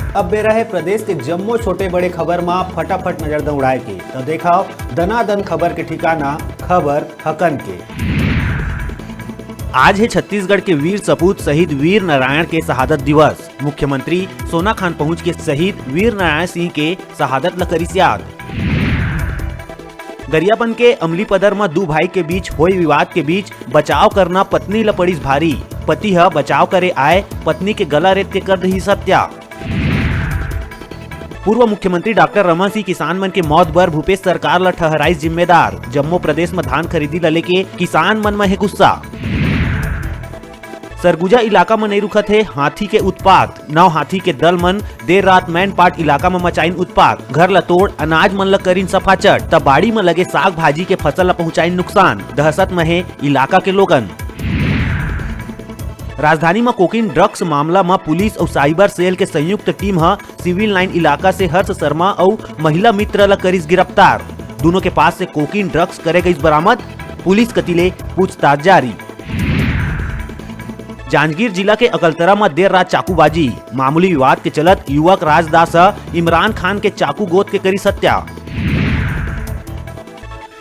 अब बेरा है प्रदेश के जम्मो छोटे बड़े खबर में फटाफट नजर दौड़ाए के तो देखाओ दनादन खबर के ठिकाना खबर हकन के। आज है छत्तीसगढ़ के वीर सपूत शहीद वीर नारायण के शहादत दिवस। मुख्यमंत्री सोना खान पहुंच के शहीद वीर नारायण सिंह के शहादत ल करिस याद। गरियाबंद के अमलीपदर में दो भाई के बीच हुए विवाद के बीच बचाव करना पत्नी ल पड़िस भारी। पति ह बचाव करे आए पत्नी के गला रेत के कर रही हत्या। पूर्व मुख्यमंत्री डॉक्टर रमन सिंह किसान मन के मौत बर भूपेश सरकार ल ठहराइस जिम्मेदार। जम्मू प्रदेश में धान खरीदी ल लेके किसान मन में है गुस्सा। सरगुजा इलाका में नहीं रुकत है हाथी के उत्पात। 9 हाथी के दल मन देर रात मैनपाट इलाका में मचाइन उत्पात। घर ल तोड़ अनाज मन ल करीन सफाचट तब बाड़ी में लगे साग भाजी के फसल ल पहुंचाइन नुकसान। दहशत में है इलाका के लोगन। राजधानी में कोकीन ड्रग्स मामला में पुलिस और साइबर सेल के संयुक्त टीम ह सिविल लाइन इलाका से हर्ष शर्मा और महिला मित्र ल करिस गिरफ्तार। दोनों के पास से कोकीन ड्रग्स करे गई बरामद। पुलिस कतिले पूछताछ जारी। जांजगीर जिला के अकलतरा में देर रात चाकूबाजी। मामूली विवाद के चलत युवक राजदास इमरान खान के चाकू गोद के करी हत्या।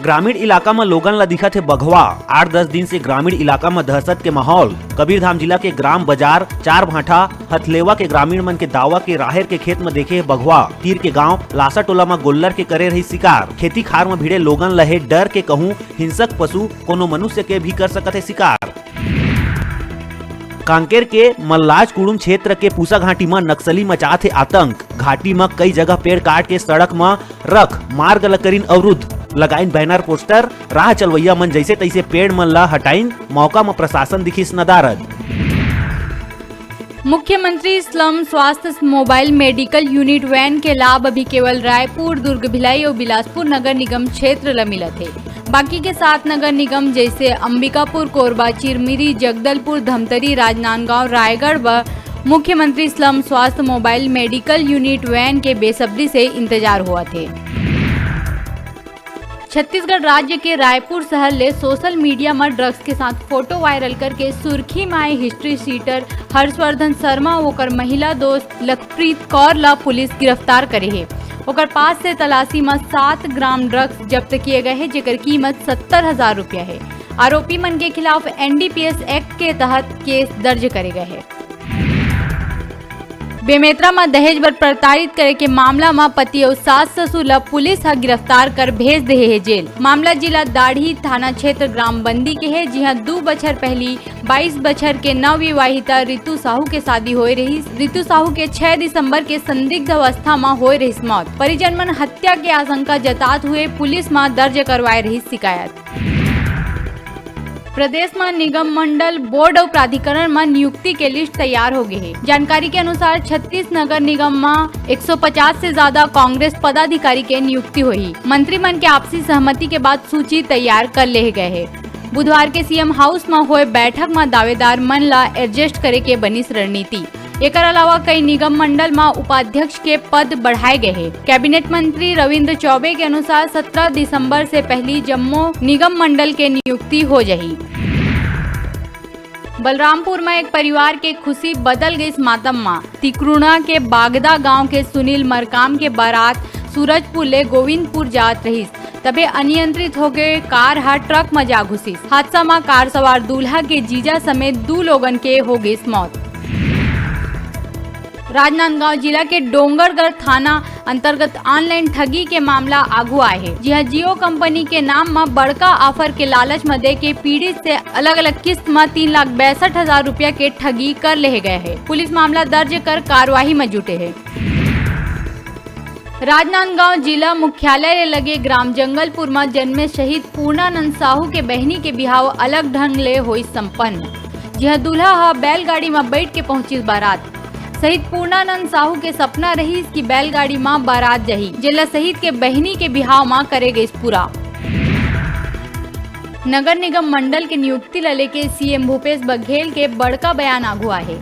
ग्रामीण इलाका में लोगन ला दिखत है बघवा। 8-10 दिन से ग्रामीण इलाका में दहशत के माहौल। कबीरधाम जिला के ग्राम बाजार चार भाठा हथलेवा के ग्रामीण मन के दावा के राहेर के खेत में देखे बघवा। तीर के गांव लासा टोला में गोल्लर के करे रही शिकार। खेती खार में भिड़े लोगन लहे डर के कहूँ हिंसक पशु कोनो मनुष्य के भी कर सकत है शिकार। कांकेर के मल्लाज कुड़ुम क्षेत्र के पूसा घाटी में नक्सली मचात है आतंक। घाटी में कई जगह पेड़ काट के सड़क में रख मार्ग ल करीन अवरुद्ध। लगाइन बैनर पोस्टर राह चलवैया मन जैसे तैसे पेड़ मन ला हटाइन। मौका में प्रशासन दिखिस नदारद। मुख्यमंत्री स्लम स्वास्थ्य मोबाइल मेडिकल यूनिट वैन के लाभ अभी केवल रायपुर, दुर्ग, भिलाई और बिलासपुर नगर निगम क्षेत्र ल मिलत है। बाकी के 7 नगर निगम जैसे अंबिकापुर, कोरबा, चिरमिरी, जगदलपुर, धमतरी, राजनांदगांव, रायगढ़ व मुख्यमंत्री स्लम स्वास्थ्य मोबाइल मेडिकल यूनिट वैन के बेसब्री से इंतजार हुआ थे। छत्तीसगढ़ राज्य के रायपुर शहर ले सोशल मीडिया में ड्रग्स के साथ फोटो वायरल करके सुर्खी में आए हिस्ट्री शीटर हर्षवर्धन शर्मा ओकर महिला दोस्त लखप्रीत कौर ला पुलिस गिरफ्तार करे है। ओकर पास से तलाशी में 7 ग्राम ड्रग्स जब्त किए गए हैं जेकर कीमत 70,000 रुपया है। आरोपी मन के खिलाफ NDPS एक्ट के तहत केस दर्ज करे गए हैं। बेमेतरा में दहेज बर प्रताड़ित करे के मामला में पति और सास ससुर ला पुलिस हा गिरफ्तार कर भेज दे है जेल। मामला जिला दाढ़ी थाना क्षेत्र ग्राम बंदी के है जहाँ 2 बछर पहली 22 बछर के नवविवाहिता रितु साहू के शादी हो रही। रितु साहू के 6 दिसंबर के संदिग्ध अवस्था में हो रही मौत। परिजन मन हत्या के आशंका जतात हुए पुलिस में दर्ज करवाए रही शिकायत। प्रदेश में निगम मंडल बोर्ड और प्राधिकरण में नियुक्ति के लिस्ट तैयार हो गई है। जानकारी के अनुसार 36 नगर निगम में 150 से ज्यादा कांग्रेस पदाधिकारी के नियुक्ति हुई। मंत्रिमंडल के आपसी सहमति के बाद सूची तैयार कर ले गए है। बुधवार के सीएम हाउस में हुए बैठक में दावेदार मन ला एडजस्ट करे के बनिस रणनीति। एकर अलावा कई निगम मंडल में उपाध्यक्ष के पद बढ़ाए गए हैं। कैबिनेट मंत्री रविंद्र चौबे के अनुसार 17 दिसंबर से पहली जम्मू निगम मंडल के नियुक्ति हो जाही। बलरामपुर में एक परिवार के खुशी बदल गई मातम में। तिकरुणा के बागदा गांव के सुनील मरकाम के बारात सूरजपुर ले गोविंदपुर जात रही तबे अनियंत्रित हो गए कार ट्रक में जा घुसी। हादसा में कार सवार दूल्हा के जीजा समेत 2 लोगन के हो गई मौत। राजनांदगांव जिला के डोंगरगढ़ थाना अंतर्गत ऑनलाइन ठगी के मामला आगू आए है। जी जियो कंपनी के नाम में बड़का ऑफर के लालच में दे के पीड़ित से अलग अलग किस्त में 3,62,000 रुपया के ठगी कर ले गए है। पुलिस मामला दर्ज कर कार्यवाही में जुटे है। राजनांदगांव जिला मुख्यालय ले लगे ग्राम जंगलपुर में जन्मे शहीद पूर्णानंद साहू के बहनी के बिहाव अलग ढंग ले हुई संपन्न। जहाँ दूल्हा बैलगाड़ी में बैठ के पहुंची बारात। शहीद पूर्णानंद साहू के सपना रही कि बैलगाड़ी में बारात जही जिला शहीद के बहनी के बिहाव में करे गई पूरा। नगर निगम मंडल के नियुक्ति ले लेके सीएम भूपेश बघेल के बड़का बयान आगू है।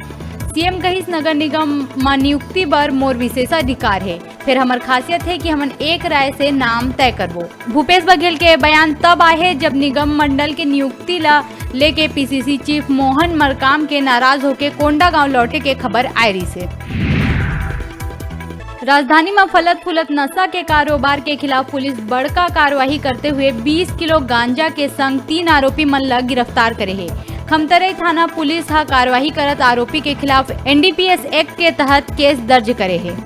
सीएम कहिस नगर निगम में नियुक्ति बर मोर विशेषाधिकार है, फिर हमार खासियत है कि हमन एक राय से नाम तय करबो। भूपेश बघेल के बयान तब आए जब निगम मंडल के नियुक्ति ला लेके पीसीसी चीफ मोहन मरकाम के नाराज होके कोंडागांव लौटे के खबर आई रही से। राजधानी में फलत फुलत नशा के कारोबार के खिलाफ पुलिस बड़का कार्रवाई करते हुए 20 किलो गांजा के संग 3 आरोपी मन ला गिरफ्तार करे है। खमतराई थाना पुलिस हा कार्रवाई करत आरोपी के खिलाफ NDPS एक्ट के तहत केस दर्ज करे है।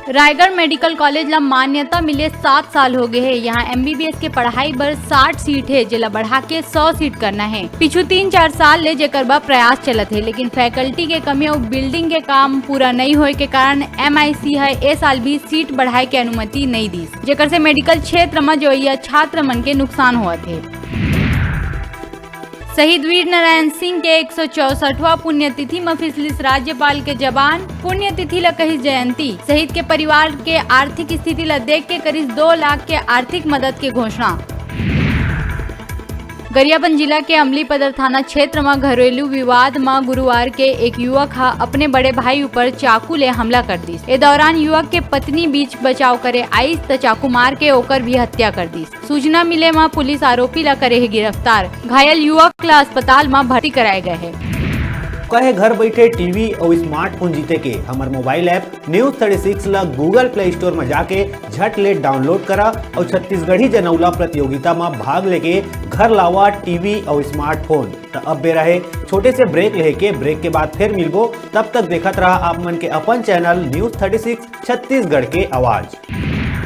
रायगढ़ मेडिकल कॉलेज ला मान्यता मिले 7 साल हो गए है। यहाँ MBBS के पढ़ाई बर 60 सीट है, जेला बढ़ा के 100 सीट करना है। पिछू 3-4 साल ले जेकर बा प्रयास चलत है, लेकिन फैकल्टी के कमी और बिल्डिंग के काम पूरा नहीं होए के कारण MIC है ए साल भी सीट बढ़ाए के अनुमति नहीं दी, जेकर से मेडिकल क्षेत्र में जो यह छात्र मन के नुकसान हुआ थे। शहीद वीर नारायण सिंह के 164वां पुण्यतिथि में फिसलिस राज्यपाल के जबान पुण्यतिथि ला कहिस जयंती। शहीद के परिवार के आर्थिक स्थिति ला देख के करिस 2 लाख के आर्थिक मदद के घोषणा। गरियाबंद जिला के अमलीपदर थाना क्षेत्र में घरेलू विवाद में गुरुवार के एक युवक हा अपने बड़े भाई ऊपर चाकू ले हमला कर दिस। ए दौरान युवक के पत्नी बीच बचाव करे आईस त चाकू मार के ओकर भी हत्या कर दिस। सूचना मिले में पुलिस आरोपी ला करे है गिरफ्तार। घायल युवक ला अस्पताल में भर्ती कराए गए है। कहे घर बैठे टीवी और स्मार्टफोन जीते के हमार मोबाइल ऐप न्यूज 36 ला गूगल प्ले स्टोर में जाके झट ले डाउनलोड करा और छत्तीसगढ़ी जनौला प्रतियोगिता में भाग लेके घर लावा टीवी और स्मार्टफोन। तो अब बेरा है छोटे से ब्रेक लेके, ब्रेक के बाद फिर मिलबो। तब तक देखत रहा आप मन के अपन चैनल न्यूज 36 छत्तीसगढ़ के आवाज।